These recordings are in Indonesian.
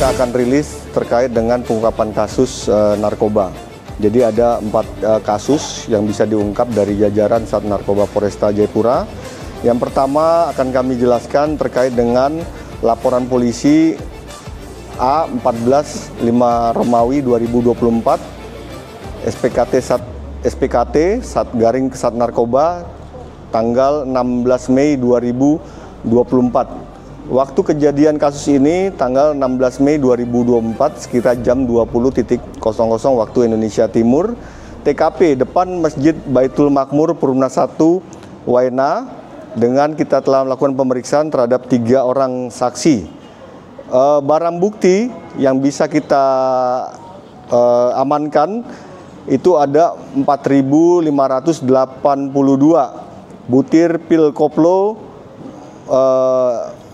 kita akan rilis terkait dengan pengungkapan kasus narkoba. Jadi ada 4 kasus yang bisa diungkap dari jajaran Sat Narkoba Polresta Jayapura. Yang pertama akan kami jelaskan terkait dengan laporan polisi A14 5 Romawi 2024 SPKT Satgaring Sat Narkoba tanggal 16 Mei 2024. Waktu kejadian kasus ini tanggal 16 Mei 2024 sekitar jam 20.00 waktu Indonesia Timur, TKP depan Masjid Baitul Makmur Perumna 1 Waena, dengan kita telah melakukan pemeriksaan terhadap 3 orang saksi. Barang bukti yang bisa kita amankan itu ada 4.582 butir pil koplo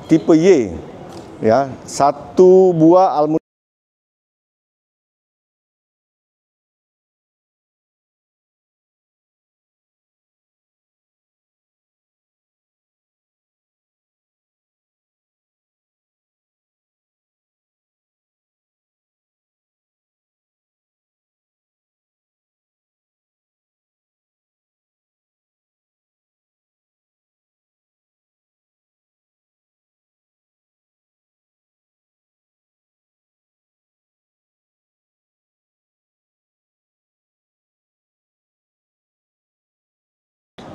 tipe Y, ya, 1 buah almond.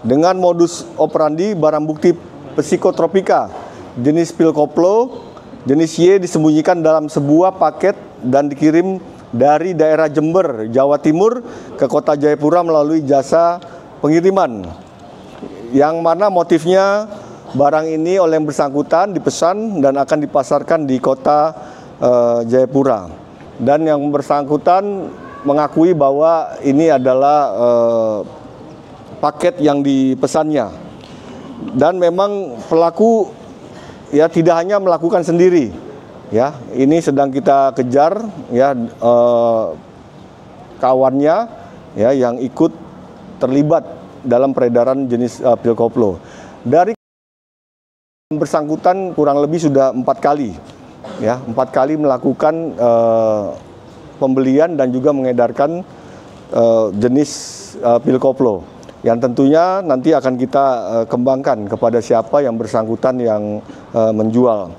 Dengan modus operandi barang bukti psikotropika jenis pil koplo jenis Y disembunyikan dalam sebuah paket dan dikirim dari daerah Jember, Jawa Timur ke kota Jayapura melalui jasa pengiriman. Yang mana motifnya barang ini oleh yang bersangkutan dipesan dan akan dipasarkan di kota Jayapura. Dan yang bersangkutan mengakui bahwa ini adalah paket yang dipesannya. Dan memang pelaku ya tidak hanya melakukan sendiri, ya, ini sedang kita kejar, ya, kawannya, ya, yang ikut terlibat dalam peredaran jenis pil koplo. Dari yang bersangkutan kurang lebih sudah 4 kali, ya, 4 kali melakukan pembelian dan juga mengedarkan jenis pil koplo, yang tentunya nanti akan kita kembangkan kepada siapa yang bersangkutan yang menjual.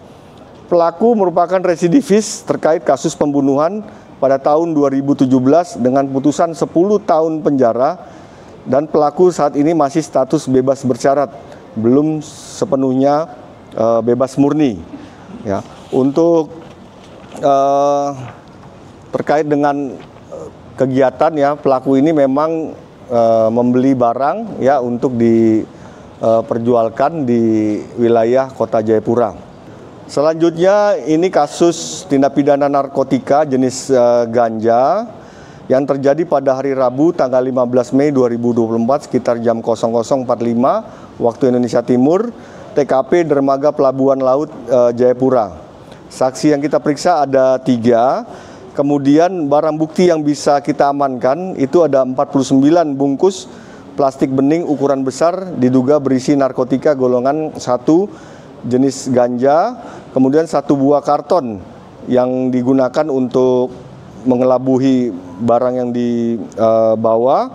Pelaku merupakan residivis terkait kasus pembunuhan pada tahun 2017 dengan putusan 10 tahun penjara, dan pelaku saat ini masih status bebas bersyarat, belum sepenuhnya bebas murni. Ya, untuk terkait dengan kegiatan, ya, pelaku ini memang membeli barang, ya, untuk diperjualkan di wilayah kota Jayapura. Selanjutnya ini kasus tindak pidana narkotika jenis ganja yang terjadi pada hari Rabu tanggal 15 Mei 2024 sekitar jam 00.45 waktu Indonesia Timur, TKP Dermaga Pelabuhan Laut Jayapura. Saksi yang kita periksa ada 3. Kemudian barang bukti yang bisa kita amankan itu ada 49 bungkus plastik bening ukuran besar diduga berisi narkotika golongan 1 jenis ganja, kemudian 1 buah karton yang digunakan untuk mengelabuhi barang yang dibawa.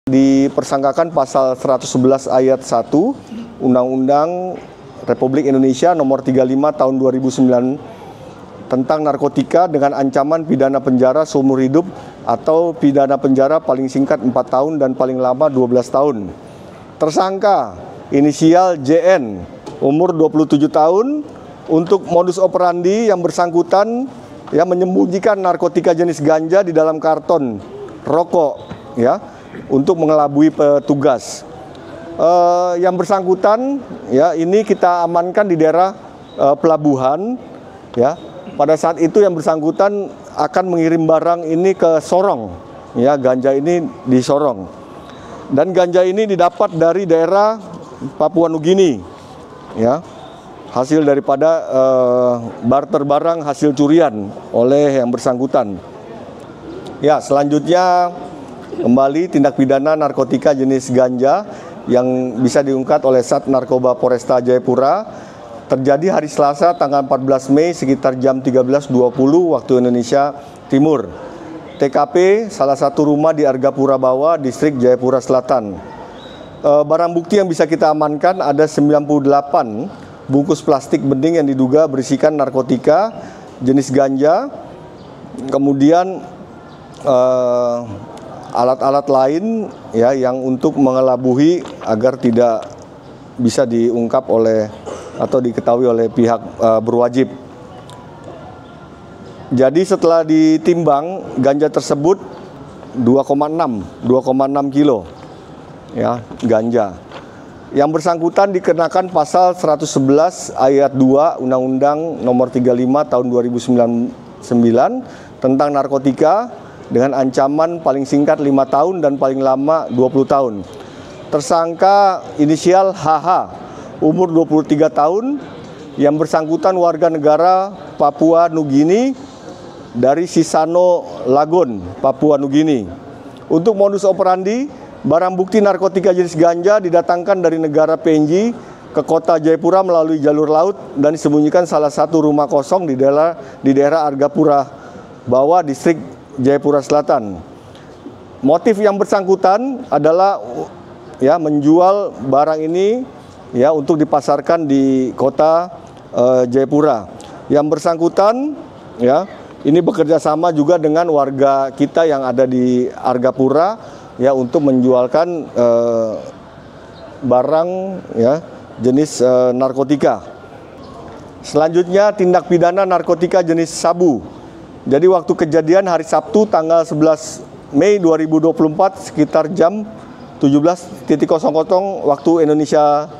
Dipersangkakan pasal 111 ayat 1 Undang-Undang Republik Indonesia nomor 35 tahun 2009 tentang narkotika dengan ancaman pidana penjara seumur hidup atau pidana penjara paling singkat 4 tahun dan paling lama 12 tahun. Tersangka inisial JN, umur 27 tahun, untuk modus operandi yang bersangkutan, ya, menyembunyikan narkotika jenis ganja di dalam karton rokok, ya, untuk mengelabui petugas. Yang bersangkutan, ya, ini kita amankan di daerah pelabuhan, ya. Pada saat itu yang bersangkutan akan mengirim barang ini ke Sorong, ya, ganja ini di Sorong. Dan ganja ini didapat dari daerah Papua Nugini, ya, hasil daripada barter barang hasil curian oleh yang bersangkutan. Ya, selanjutnya kembali tindak pidana narkotika jenis ganja yang bisa diungkap oleh Sat Narkoba Polresta Jayapura terjadi hari Selasa tanggal 14 Mei sekitar jam 13.20 waktu Indonesia Timur. TKP salah satu rumah di Argapura Bawah, Distrik Jayapura Selatan. Barang bukti yang bisa kita amankan ada 98 bungkus plastik bening yang diduga berisikan narkotika jenis ganja, kemudian alat-alat lain ya yang untuk mengelabuhi agar tidak bisa diungkap oleh atau diketahui oleh pihak berwajib. Jadi setelah ditimbang ganja tersebut 2,6 kilo ya ganja. Yang bersangkutan dikenakan pasal 111 ayat 2 Undang-Undang Nomor 35 Tahun 2009 tentang narkotika dengan ancaman paling singkat 5 tahun dan paling lama 20 tahun. Tersangka inisial HH, umur 23 tahun, yang bersangkutan warga negara Papua Nugini dari Sisano Lagon, Papua Nugini. Untuk modus operandi, barang bukti narkotika jenis ganja didatangkan dari negara PNG ke kota Jayapura melalui jalur laut dan disembunyikan salah satu rumah kosong di daerah Argapura Bawah, Distrik Jayapura Selatan. Motif yang bersangkutan adalah ya menjual barang ini ya untuk dipasarkan di kota Jayapura. Yang bersangkutan ya ini bekerja sama juga dengan warga kita yang ada di Argapura ya untuk menjualkan barang ya jenis narkotika. Selanjutnya tindak pidana narkotika jenis sabu. Jadi waktu kejadian hari Sabtu tanggal 11 Mei 2024 sekitar jam 17.00 waktu Indonesia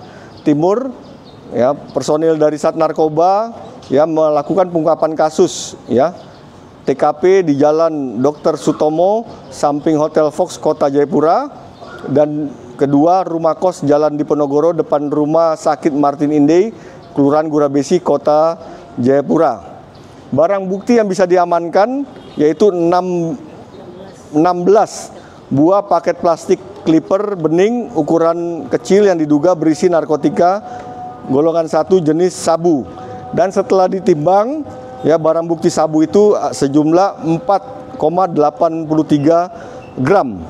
Timur ya, personil dari Sat Narkoba ya melakukan pengungkapan kasus ya. TKP di Jalan Dr. Sutomo samping Hotel Fox Kota Jayapura, dan kedua rumah kos Jalan Diponegoro depan Rumah Sakit Martin Inde, Kelurahan Gurabesi, Kota Jayapura. Barang bukti yang bisa diamankan yaitu 16 buah paket plastik clipper bening ukuran kecil yang diduga berisi narkotika golongan 1 jenis sabu. Dan setelah ditimbang ya barang bukti sabu itu sejumlah 4,83 gram.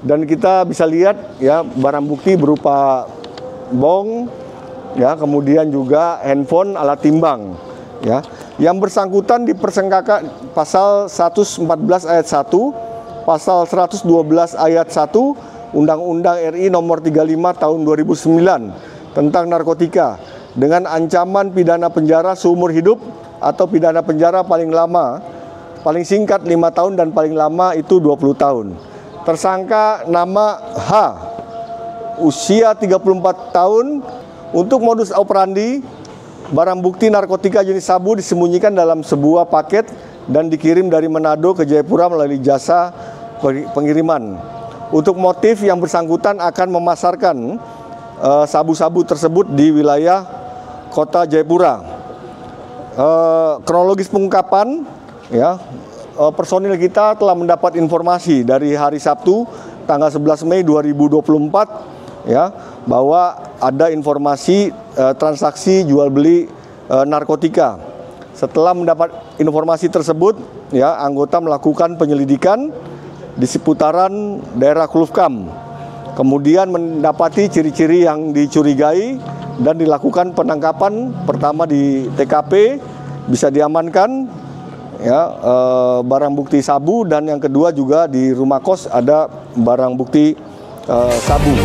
Dan kita bisa lihat ya barang bukti berupa bong ya, kemudian juga handphone, alat timbang ya. Yang bersangkutan dipersangkakan pasal 114 ayat 1, pasal 112 ayat 1 Undang-Undang RI Nomor 35 Tahun 2009 tentang narkotika dengan ancaman pidana penjara seumur hidup atau pidana penjara paling singkat 5 tahun dan paling lama itu 20 tahun. Tersangka nama H, usia 34 tahun. Untuk modus operandi, barang bukti narkotika jenis sabu disembunyikan dalam sebuah paket dan dikirim dari Manado ke Jayapura melalui jasa pengiriman. Untuk motif, yang bersangkutan akan memasarkan sabu-sabu tersebut di wilayah kota Jayapura. Kronologis pengungkapan, ya, personil kita telah mendapat informasi dari hari Sabtu tanggal 11 Mei 2024 ya, bahwa ada informasi transaksi jual beli narkotika. Setelah mendapat informasi tersebut ya, anggota melakukan penyelidikan di seputaran daerah Klufkam. Kemudian mendapati ciri-ciri yang dicurigai dan dilakukan penangkapan. Pertama di TKP bisa diamankan ya barang bukti sabu, dan yang kedua juga di rumah kos ada barang bukti sabu.